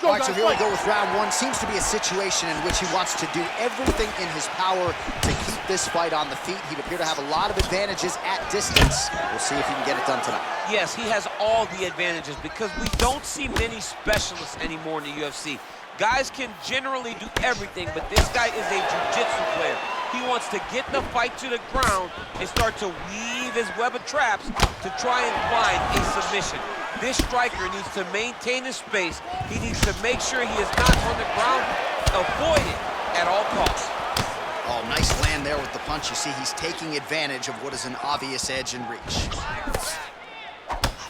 All right, so here we go with round one. Seems to be a situation in which he wants to do everything in his power to keep this fight on the feet. He'd appear to have a lot of advantages at distance. We'll see if he can get it done tonight. Yes, he has all the advantages because we don't see many specialists anymore in the UFC. Guys can generally do everything, but this guy is a jiu-jitsu player. He wants to get the fight to the ground and start to weave his web of traps to try and find a submission. This striker needs to maintain his space. He needs to make sure he is not on the ground. Avoid it at all costs. Oh, nice land there with the punch. You see, he's taking advantage of what is an obvious edge and reach.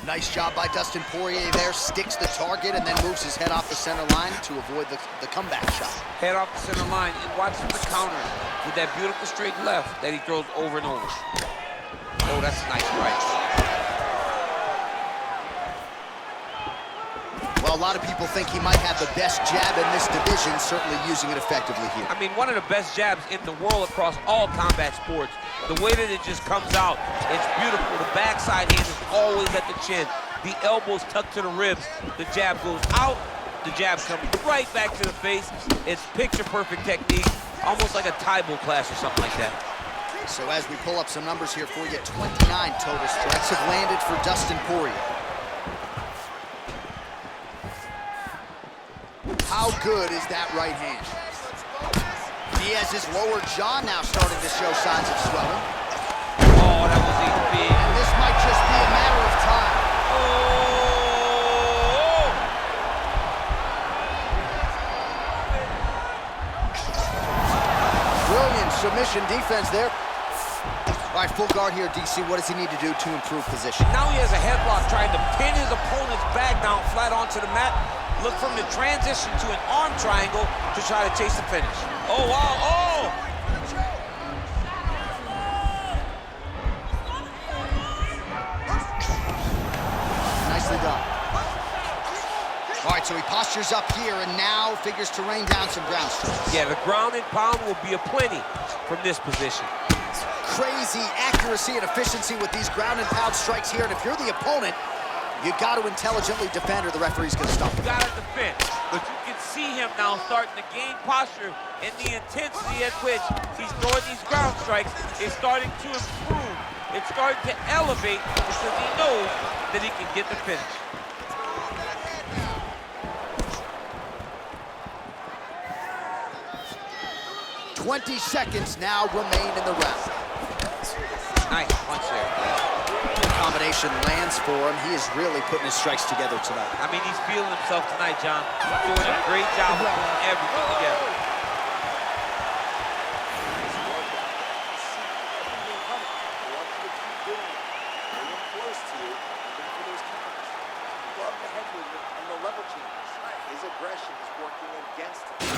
Nice job by Dustin Poirier there. Sticks the target and then moves his head off the center line to avoid the comeback shot. Head off the center line and watch him the counter with that beautiful straight left that he throws over and over. Oh, that's a nice right. Well, a lot of people think he might have the best jab in this division, certainly using it effectively here. I mean, one of the best jabs in the world across all combat sports. The way that it just comes out, it's beautiful. The backside hand is always at the chin. The elbows tucked to the ribs. The jab goes out. The jab comes right back to the face. It's picture-perfect technique, almost like a Taibo class or something like that. So as we pull up some numbers here for you, 29 total strikes have landed for Dustin Poirier. How good is that right hand? Diaz's lower jaw now starting to show signs of swelling. Oh, that was big. And this might just be a matter of time. Oh! Brilliant submission defense there. All right, full guard here, DC. What does he need to do to improve position? Now he has a headlock trying to pin his opponent's back down flat onto the mat. Look from the transition to an arm triangle to try to chase the finish. Oh, wow, oh! Nicely done. All right, so he postures up here and now figures to rain down some ground strikes. Yeah, the ground and pound will be aplenty from this position. Crazy accuracy and efficiency with these ground and pound strikes here, and if you're the opponent, you got to intelligently defend or the referee's going to stop. You got to defend, but you can see him now starting to gain posture, and the intensity at which he's throwing these ground strikes is starting to improve. It's starting to elevate because he knows that he can get the finish. "20 seconds now remain in the round." Nice punch there. The combination lands for him. He is really putting his strikes together tonight. I mean, he's feeling himself tonight, John. He's doing a great job of putting everything together.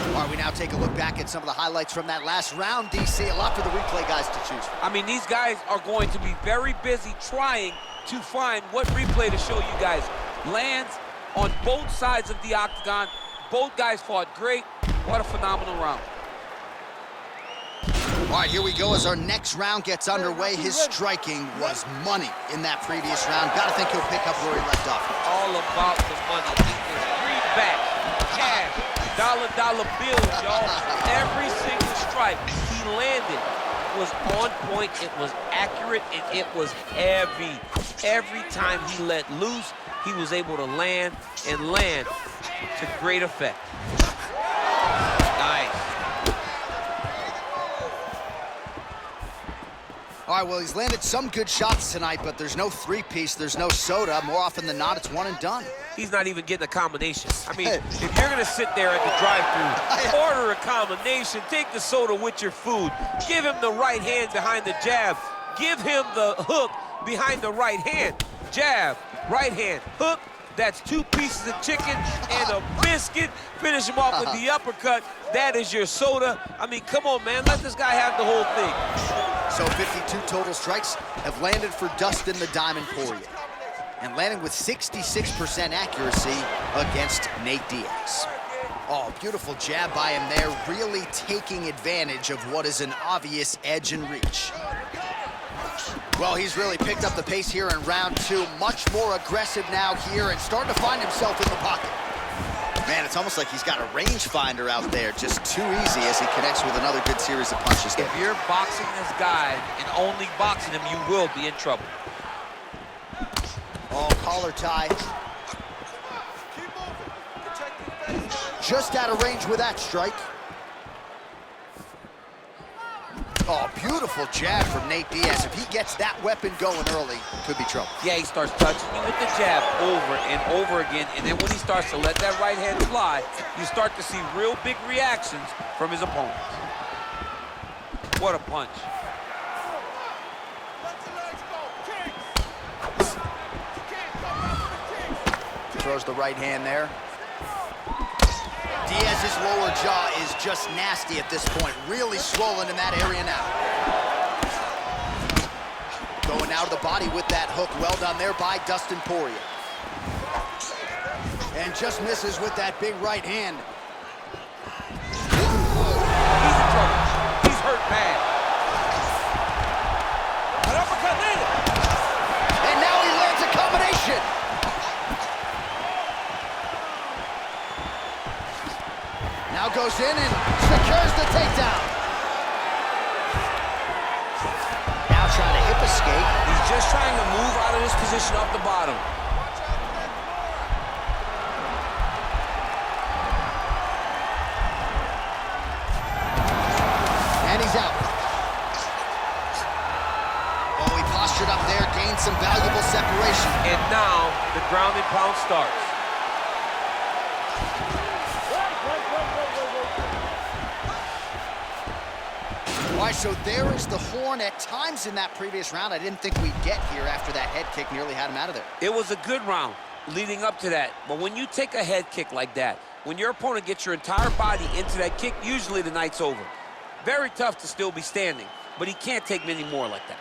All right, we now take a look back at some of the highlights from that last round, DC. A lot for the replay guys to choose from. I mean, these guys are going to be very busy trying to find what replay to show you guys. Lands on both sides of the octagon. Both guys fought great. What a phenomenal round. All right, here we go as our next round gets underway. His striking was money in that previous round. Gotta think he'll pick up where he left off. All about the money. He is greenback, cash, dollar bills, y'all. Every single strike he landed was on point, it was accurate, and it was heavy. Every time he let loose, he was able to land and land to great effect. Nice. All right, well, he's landed some good shots tonight, but there's no three-piece, there's no soda. More often than not, it's one and done. He's not even getting a combination. I mean, if you're gonna sit there at the drive-thru, order a combination, take the soda with your food, give him the right hand behind the jab, give him the hook behind the right hand. Jab, right hand, hook, that's 2 pieces of chicken and a biscuit. Finish him off with the uppercut. That is your soda. I mean, come on, man, let this guy have the whole thing. So 52 total strikes have landed for Dustin the Diamond Poirier, and landing with 66% accuracy against Nate Diaz. Oh, beautiful jab by him there, really taking advantage of what is an obvious edge and reach. Well, he's really picked up the pace here in round 2. Much more aggressive now here and starting to find himself in the pocket. Man, it's almost like he's got a rangefinder out there. Just too easy as he connects with another good series of punches there. If you're boxing this guy and only boxing him, you will be in trouble. Oh, collar tie. Just out of range with that strike. Oh, beautiful jab from Nate Diaz. If he gets that weapon going early, could be trouble. Yeah, he starts touching you with the jab over and over again, and then when he starts to let that right hand fly, you start to see real big reactions from his opponents. What a punch. Throws the right hand there. Diaz's lower jaw is just nasty at this point. Really swollen in that area now. Going out of the body with that hook. Well done there by Dustin Poirier. And just misses with that big right hand. He's in trouble. He's hurt bad. An uppercut landed. And now he lands a combination. Now goes in and secures the takedown. Now trying to hip escape. He's just trying to move out of this position off the bottom. And he's out. Oh, he postured up there, gained some valuable separation. And now the ground and pound starts. All right, so there is the horn. At times in that previous round, I didn't think we'd get here after that head kick nearly had him out of there. It was a good round leading up to that. But when you take a head kick like that, when your opponent gets your entire body into that kick, usually the night's over. Very tough to still be standing, but he can't take many more like that.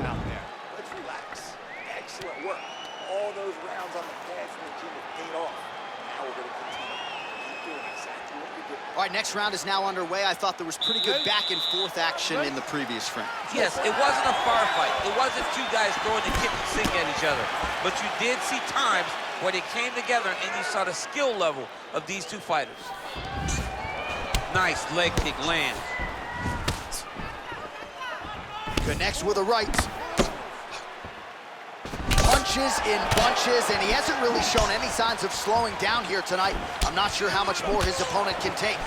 Out there. Let's relax. Excellent work. All those rounds on the pads from the gym have paid off. Now we're going to continue. Keep doing exactly what you're doing. All right, next round is now underway. I thought there was pretty good back and forth action in the previous frame. Yes, it wasn't a firefight. It wasn't two guys throwing the kick and sink at each other. But you did see times where they came together and you saw the skill level of these two fighters. Nice leg kick lands. Connects with a right. Punches in bunches, and he hasn't really shown any signs of slowing down here tonight. I'm not sure how much more his opponent can take.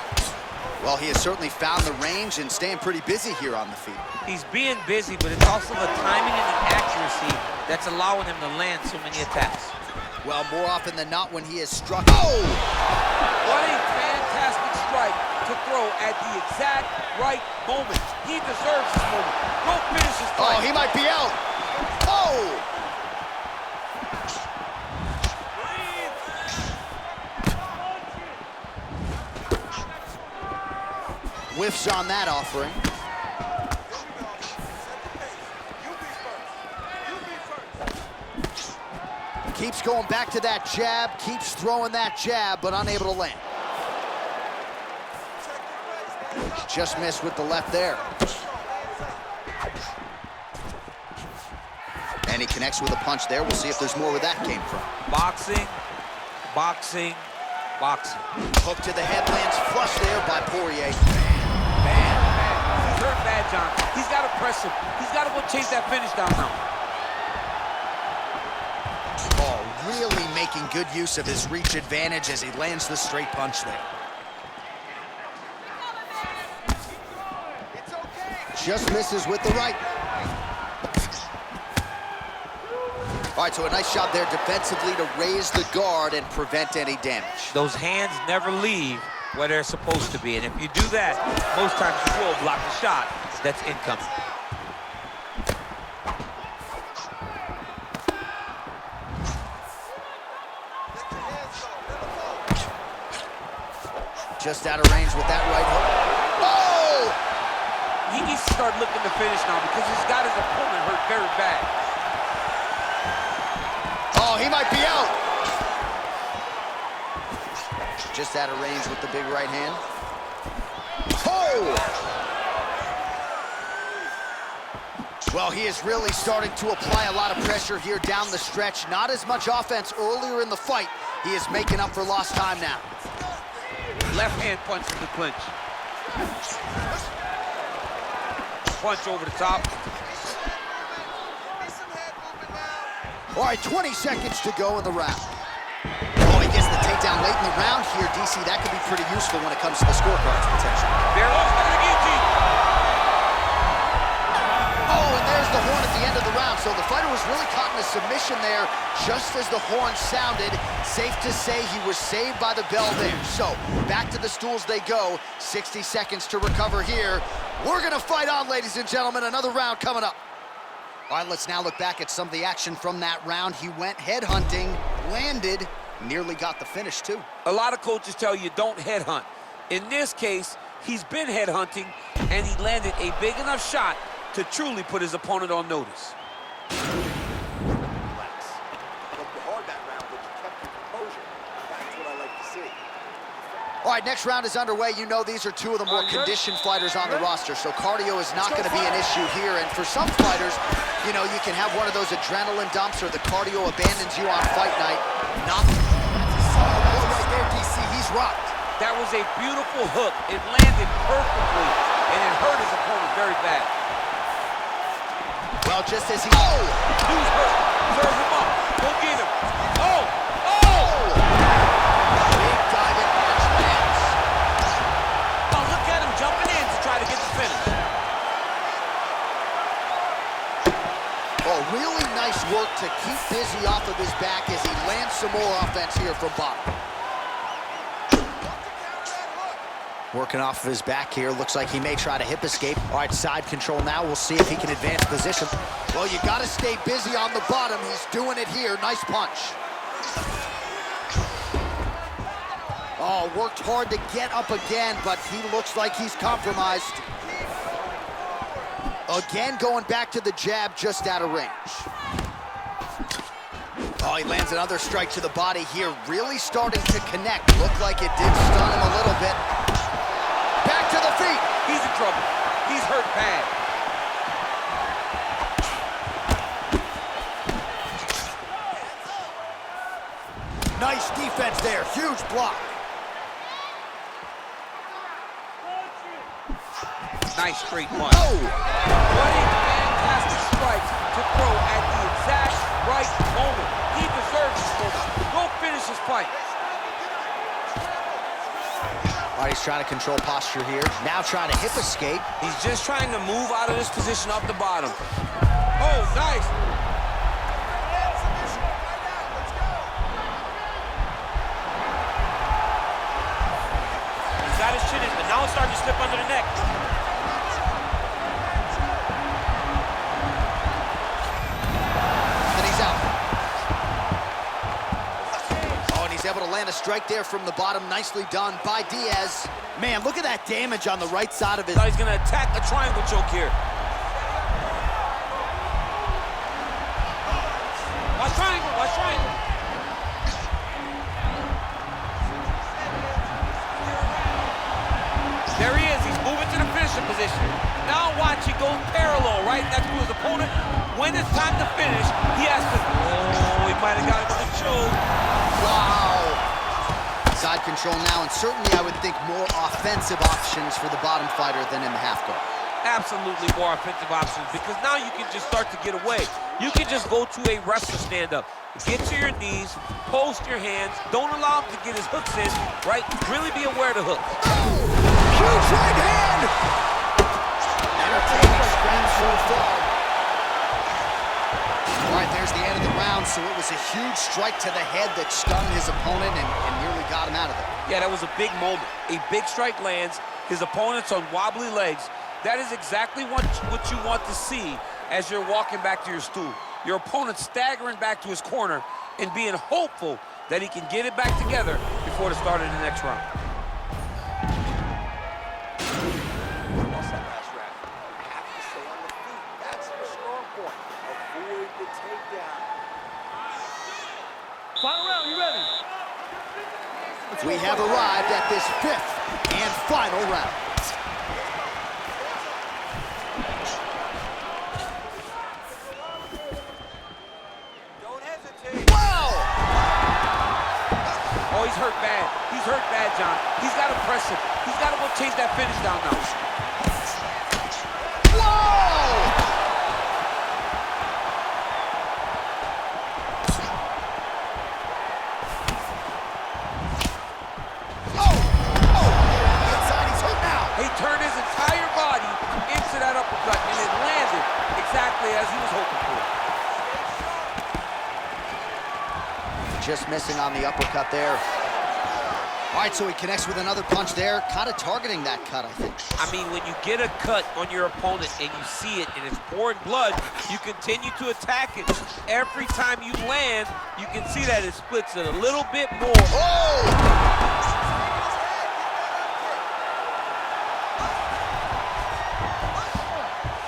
Well, he has certainly found the range and staying pretty busy here on the feet. He's being busy, but it's also the timing and the accuracy that's allowing him to land so many attacks. Well, more often than not when he is struck. Oh! What a fantastic strike to throw at the exact right moment. He deserves this moment. Go finish his fight. Oh, he might be out. Oh! Whiffs on that offering. Keeps going back to that jab, keeps throwing that jab, but unable to land. Just missed with the left there. And he connects with a punch there. We'll see if there's more where that came from. Boxing, boxing, boxing. Hook to the head lands flush there by Porье. Bad. He's hurt bad, John. He's got to press him. He's got to go chase that finish down now. Oh, really making good use of his reach advantage as he lands the straight punch there. Just misses with the right. All right, so a nice shot there defensively to raise the guard and prevent any damage. Those hands never leave where they're supposed to be, and if you do that, most times you will block the shot that's incoming. Just out of range with that right hook. Oh! He needs to start looking to finish now because he's got his opponent hurt very bad. Oh, he might be out. Just out of range with the big right hand. Oh! Well, he is really starting to apply a lot of pressure here down the stretch. Not as much offense earlier in the fight. He is making up for lost time now. Left hand punch in the clinch. Punch over the top. All right, 20 seconds to go in the round. Oh, he gets the takedown late in the round here, DC. That could be pretty useful when it comes to the scorecards, potentially. There goes the guillotine. Oh, and there's the horn at the end of the round. So the fighter was really caught in a submission there just as the horn sounded. Safe to say he was saved by the bell there. So back to the stools they go. 60 seconds to recover here. We're going to fight on, ladies and gentlemen. Another round coming up. All right, let's now look back at some of the action from that round. He went headhunting, landed, nearly got the finish, too. A lot of coaches tell you don't headhunt. In this case, he's been headhunting, and he landed a big enough shot to truly put his opponent on notice. Relax. Looked hard that round, but you kept your composure. That's what I like to see. All right, next round is underway. You know these are two of the more conditioned fighters on the roster, so cardio is not going to be an issue here. And for some fighters, you know, you can have one of those adrenaline dumps or the cardio abandons you on fight night. Not right there, DC. He's rocked. That was a beautiful hook. It landed perfectly, and it hurt his opponent very bad. Well, just as he... Oh! Dude's hurt. Serve him up. Go get him. Oh! Oh! Big diving punch lands. Oh, look at him jumping in to try to get the finish. Oh, really nice work to keep busy off of his back as he lands some more offense here from bottom. Working off of his back here. Looks like he may try to hip escape. All right, side control now. We'll see if he can advance position. Well, you got to stay busy on the bottom. He's doing it here. Nice punch. Oh, worked hard to get up again, but he looks like he's compromised. Again, going back to the jab, just out of range. Oh, he lands another strike to the body here. Really starting to connect. Looked like it did stun him a little bit. Back to the feet. He's in trouble. He's hurt bad. Nice defense there. Huge block. Nice straight punch. Oh! What a fantastic strike to throw at the exact right moment. He deserves this moment. Go finish his fight. All right, he's trying to control posture here. Now trying to hip escape. He's just trying to move out of this position off the bottom. Oh, nice. He's got his chin in, but now it's starting to slip under the neck. And he's out. Oh, and he's able to land a strike there from the bottom. Nicely done by Diaz. Man, look at that damage on the right side of his... Now he's going to attack a triangle choke here. Watch triangle, watch triangle. There he is, he's moving to the finishing position. Now watch, he goes parallel right next to his opponent. When it's time to finish, he has to... Oh, he might have got him with a choke. Wow. Side control now, and certainly I would think more offensive options for the bottom fighter than in the half guard. Absolutely more offensive options, because now you can just start to get away. You can just go to a wrestler stand-up. Get to your knees, post your hands, don't allow him to get his hooks in, right? Really be aware of the hooks. Huge right hand! Entertaining scream so far. All right, there's the end of the round, so it was a huge strike to the head that stunned his opponent and nearly got him out of there. Yeah, that was a big moment. A big strike lands, his opponent's on wobbly legs. That is exactly what you want to see as you're walking back to your stool. Your opponent staggering back to his corner and being hopeful that he can get it back together before the start of the next round. Lost that last round. Have to stay on the feet. That's the strong point. Avoid the takedown. Final round, you ready? We have arrived at this fifth and final round. bad. He's hurt bad, John. He's got to press him. He's got to go chase that finish down now. Whoa! He turned his entire body into that uppercut, and it landed exactly as he was hoping for. Just missing on the uppercut there. All right, so he connects with another punch there, kind of targeting that cut, I think. I mean, when you get a cut on your opponent and you see it and it's pouring blood, you continue to attack it. Every time you land, you can see that it splits it a little bit more. Oh!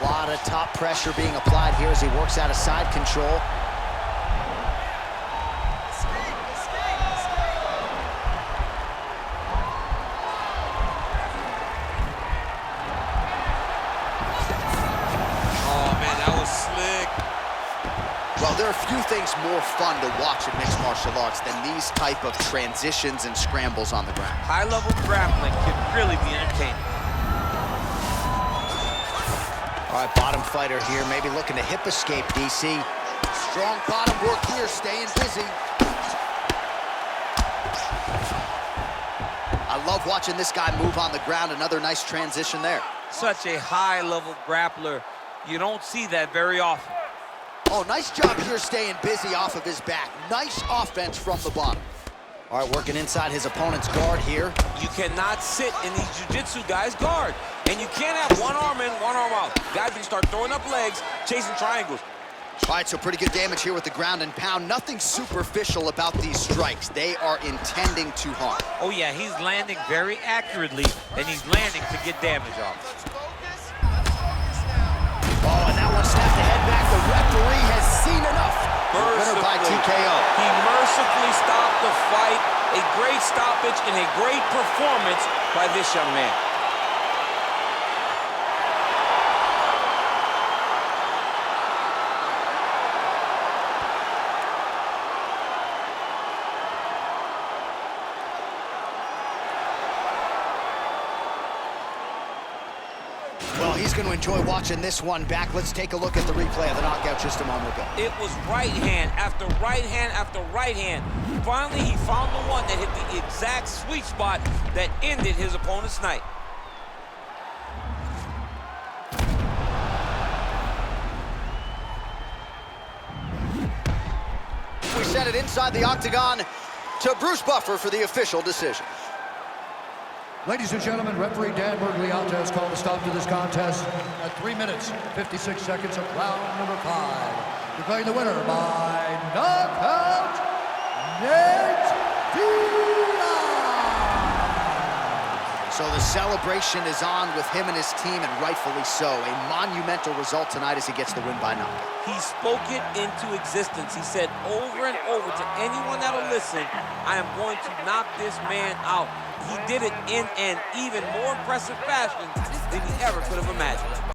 A lot of top pressure being applied here as he works out of side control. Well, there are few things more fun to watch in mixed martial arts than these type of transitions and scrambles on the ground. High-level grappling can really be entertaining. All right, bottom fighter here, maybe looking to hip escape, DC. Strong bottom work here, staying busy. I love watching this guy move on the ground. Another nice transition there. Such a high-level grappler. You don't see that very often. Oh, nice job here staying busy off of his back. Nice offense from the bottom. All right, working inside his opponent's guard here. You cannot sit in these jiu-jitsu guys' guard. And you can't have one arm in, one arm out. Guys can start throwing up legs, chasing triangles. All right, so pretty good damage here with the ground and pound. Nothing superficial about these strikes. They are intending to harm. Oh, yeah, he's landing very accurately, and he's landing to get damage off. Oh, and that one snapped the head back. The referee has seen enough. Winner by TKO. He mercifully stopped the fight. A great stoppage and a great performance by this young man. Well, he's going to enjoy watching this one back. Let's take a look at the replay of the knockout just a moment ago. It was right hand after right hand after right hand. Finally, he found the one that hit the exact sweet spot that ended his opponent's night. We set it inside the octagon to Bruce Buffer for the official decision. Ladies and gentlemen, referee Dan Bergliata has called a stop to this contest at 3 minutes, 56 seconds of round number 5. Declaring the winner by knockout, Nate Diaz. So the celebration is on with him and his team, and rightfully so. A monumental result tonight as he gets the win by knockout. He spoke it into existence. He said over and over to anyone that'll listen, I am going to knock this man out. He did it in an even more impressive fashion than he ever could have imagined.